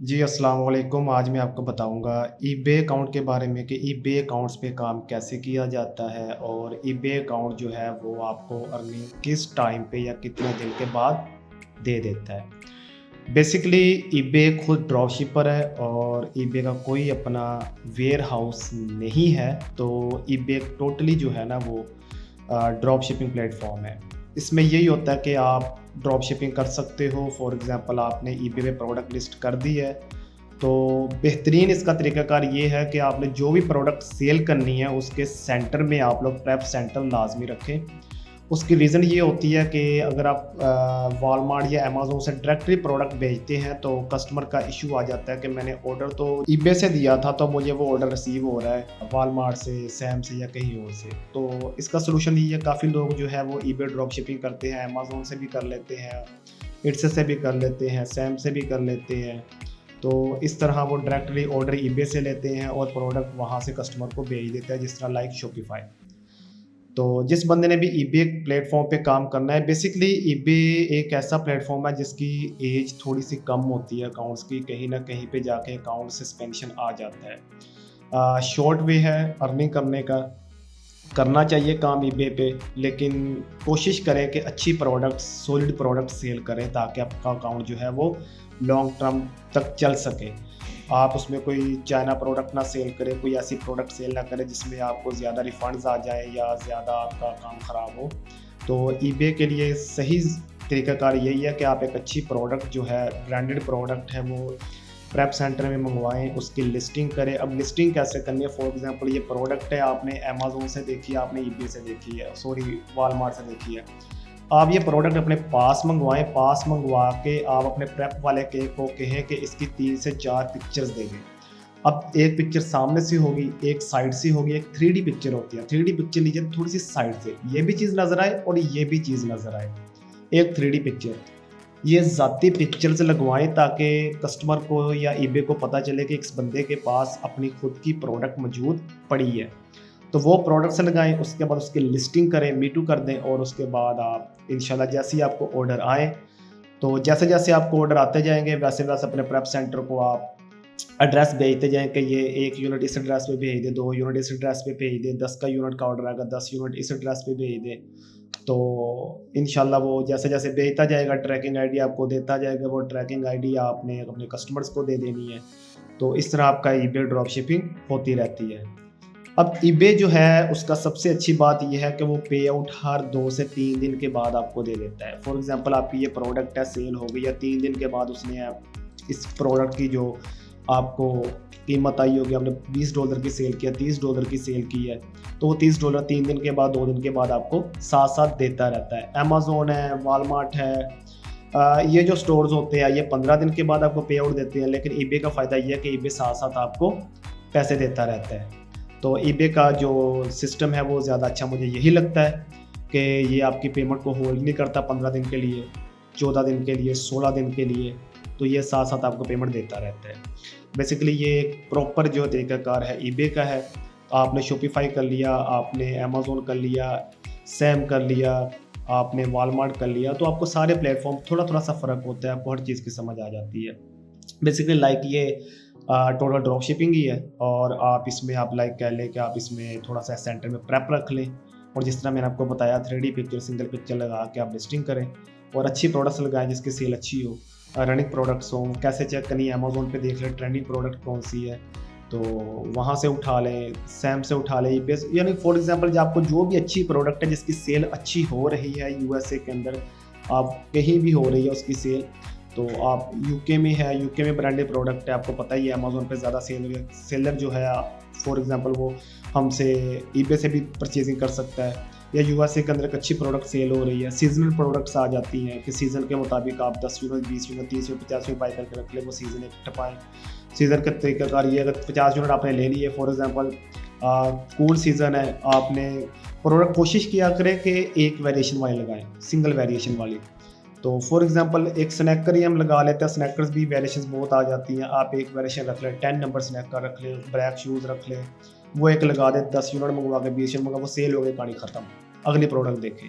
जी, अस्सलाम वालेकुम। आज मैं आपको बताऊँगा ईबे अकाउंट के बारे में कि ईबे अकाउंट्स पे काम कैसे किया जाता है और ईबे अकाउंट जो है वो आपको अर्निंग किस टाइम पे या कितने दिन के बाद दे देता है। बेसिकली ईबे खुद ड्रॉप शिपर है और ईबे का कोई अपना वेयर हाउस नहीं है, तो ईबे टोटली जो है ना वो ड्रॉप शिपिंग प्लेटफ़ॉर्म है। इसमें यही होता है कि आप ड्रॉप शिपिंग कर सकते हो। फॉर एग्ज़ाम्पल आपने ईबे पे प्रोडक्ट लिस्ट कर दी है, तो बेहतरीन इसका तरीक़ाकार ये है कि आपने जो भी प्रोडक्ट सेल करनी है उसके सेंटर में आप लोग प्रेप सेंटर लाज़मी रखें। उसकी रीज़न ये होती है कि अगर आप वॉलमार्ट या अमेज़न से डायरेक्टली प्रोडक्ट भेजते हैं तो कस्टमर का इश्यू आ जाता है कि मैंने ऑर्डर तो ईबे से दिया था, तो मुझे वो ऑर्डर रिसीव हो रहा है वॉलमार्ट से, सैम से या कहीं और से। तो इसका सॉल्यूशन ये है, काफ़ी लोग जो है वो ईबे ड्रॉप शिपिंग करते हैं, अमेज़न से भी कर लेते हैं, इट्स से भी कर लेते हैं, सैम से भी कर लेते हैं। तो इस तरह वो डायरेक्टली ऑर्डर ईबे से लेते हैं और प्रोडक्ट वहाँ से कस्टमर को भेज देता है, जिस तरह लाइक शॉपिफाई। तो जिस बंदे ने भी ईबे प्लेटफ़ॉर्म पे काम करना है, बेसिकली ईबे एक ऐसा प्लेटफ़ॉर्म है जिसकी एज थोड़ी-सी कम होती है अकाउंट्स की, कहीं न कहीं पे जाके अकाउंट सस्पेंशन आ जाता है। शॉर्ट वे है अर्निंग करने का, करना चाहिए काम ईबे पे, लेकिन कोशिश करें कि अच्छी प्रोडक्ट्स, सॉलिड प्रोडक्ट सेल करें ताकि आपका अकाउंट जो है वो लॉन्ग टर्म तक चल सके। आप उसमें कोई चाइना प्रोडक्ट ना सेल करें, कोई ऐसी प्रोडक्ट सेल ना करें जिसमें आपको ज़्यादा रिफंड्स आ जाएँ या ज़्यादा आपका काम ख़राब हो। तो ईबे के लिए सही तरीक़ाकार यही है कि आप एक अच्छी प्रोडक्ट जो है, ब्रांडेड प्रोडक्ट है, वो प्रेप सेंटर में मंगवाएँ, उसकी लिस्टिंग करें। अब लिस्टिंग कैसे करनी है? फॉर एग्ज़ाम्पल ये प्रोडक्ट है, आपने अमेज़न से देखी है, आपने ईबे से देखी है, सॉरी वॉलमार्ट से देखी है। आप ये प्रोडक्ट अपने पास मंगवाएँ, पास मंगवा के आप अपने प्रेप वाले के को कहें कि इसकी 3 से 4 पिक्चर्स दे दें। अब एक पिक्चर सामने से होगी, एक साइड से होगी, एक 3D पिक्चर होती है। 3D पिक्चर लीजिए थोड़ी-सी साइड से, ये भी चीज़ नज़र आए और ये भी चीज़ नज़र आए। एक 3D पिक्चर, ये ज़ाती पिक्चर्स लगवाएँ ताकि कस्टमर को या ईबे को पता चले कि इस बंदे के पास अपनी खुद की प्रोडक्ट मौजूद पड़ी है। तो वो प्रोडक्ट्स लगाएँ, उसके बाद उसकी लिस्टिंग करें, मी टू कर दें और उसके बाद आप इंशाल्लाह जैसे ही आपको ऑर्डर आए, तो जैसे-जैसे आपको ऑर्डर आते जाएँगे, वैसे-वैसे अपने प्रेप सेंटर को आप एड्रेस भेजते जाएँ कि ये 1 यूनिट इस एड्रेस पे भेज दे, 2 यूनिट इस एड्रेस पे भेज दे, 10 का यूनिट का ऑर्डर आएगा, 10 यूनिट इस एड्रेस पे भेज दे। तो इंशाल्लाह वो जैसे-जैसे भेजता जाएगा, ट्रैकिंग आईडी आपको देता जाएगा, वो ट्रैकिंग आईडी आपने अपने कस्टमर्स को दे देनी है। तो इस तरह आपका ईबे ड्रॉप शिपिंग होती रहती है। अब ईबे जो है उसका सबसे अच्छी बात ये है कि वो पे आउट हर 2 से 3 दिन के बाद आपको दे देता है। फॉर एग्ज़ाम्पल आपकी ये प्रोडक्ट है, सेल हो गई या 3 दिन के बाद उसने इस प्रोडक्ट की जो आपको कीमत आई होगी, आपने $20 की सेल किया, $30 की सेल की है, तो वो $30 3 दिन के बाद, 2 दिन के बाद आपको साथ-साथ देता रहता है। अमेज़न है, वॉलमार्ट है, ये जो स्टोर्स होते हैं ये 15 दिन के बाद आपको पे आउट देते हैं, लेकिन ईबे का फ़ायदा ये है कि ईबे साथ-साथ आपको पैसे देता रहता है। तो ईबे का जो सिस्टम है वो ज़्यादा अच्छा मुझे यही लगता है कि ये आपकी पेमेंट को होल्ड नहीं करता 15 दिन के लिए, 14 दिन के लिए, 16 दिन के लिए, तो ये साथ-साथ आपको पेमेंट देता रहता है। बेसिकली ये एक प्रॉपर जो तरीक़ाकार है ईबे का है। आपने शॉपिफ़ाई कर लिया, आपने अमेज़न कर लिया, सैम कर लिया, आपने वॉलमार्ट कर लिया, तो आपको सारे प्लेटफ़ॉर्म थोड़ा-थोड़ा सा फ़र्क होता है, आपको हर चीज़ की समझ आ जाती है। बेसिकली लाइक ये टोटल ड्रॉप शिपिंग ही है और आप इसमें आप लाइक कह लें कि आप इसमें थोड़ा-सा सेंटर में प्रेप रख लें और जिस तरह मैंने आपको बताया 3D पिक्चर, सिंगल पिक्चर लगा के आप लिस्टिंग करें और अच्छी प्रोडक्ट्स लगाएँ जिसकी सेल अच्छी हो। रनिंग प्रोडक्ट्स हों, कैसे चेक करनी है, अमेज़न पे देख लें ट्रेंडिंग प्रोडक्ट कौन-सी है, तो वहाँ से उठा लें, सैम से उठा लें, ईबे से, यानी फॉर एग्ज़ाम्पल जो आपको जो भी अच्छी प्रोडक्ट है जिसकी सेल अच्छी हो रही है यूएसए के अंदर, आप कहीं भी हो रही है उसकी सेल, तो आप यूके में है, यूके में ब्रांडेड प्रोडक्ट है, आपको पता ही है अमेज़न पे ज़्यादा सेलर जो है फॉर एग्ज़ाम्पल वो हमसे ईबे से भी परचेज़िंग कर सकता है या यूएसए के अंदर एक अच्छी प्रोडक्ट सेल हो रही है, सीज़नल प्रोडक्ट्स आ जाती हैं कि सीज़न के मुताबिक आप 10 unit, 20 unit, 30 unit, 50 unit buy करके रख लें, वो सीज़न इकट्ठा पाएँ। सीज़न का तरीक़ाकार ये, अगर 50 यूनिट आपने ले लिए फॉर एग्ज़ाम्पल कूल सीज़न है, आपने प्रोडक्ट कोशिश किया करें कि एक वेरिएशन वाली लगाएँ, सिंगल वेरिएशन वाली। तो फॉर एग्ज़ाम्पल एक स्नैकर ही हम लगा लेते हैं, स्नैकर्स भी वेरिएशंस बहुत आ जाती हैं, आप एक वेरिएशन रख लें, 10 नंबर स्नैकर रख लें, ब्लैक शूज़ रख लें, वो एक लगा दें, 10 यूनिट मंगवा के 20 यूनिट मंगवा, वो सेल हो गई, कहानी ख़त्म, अगली प्रोडक्ट देखें।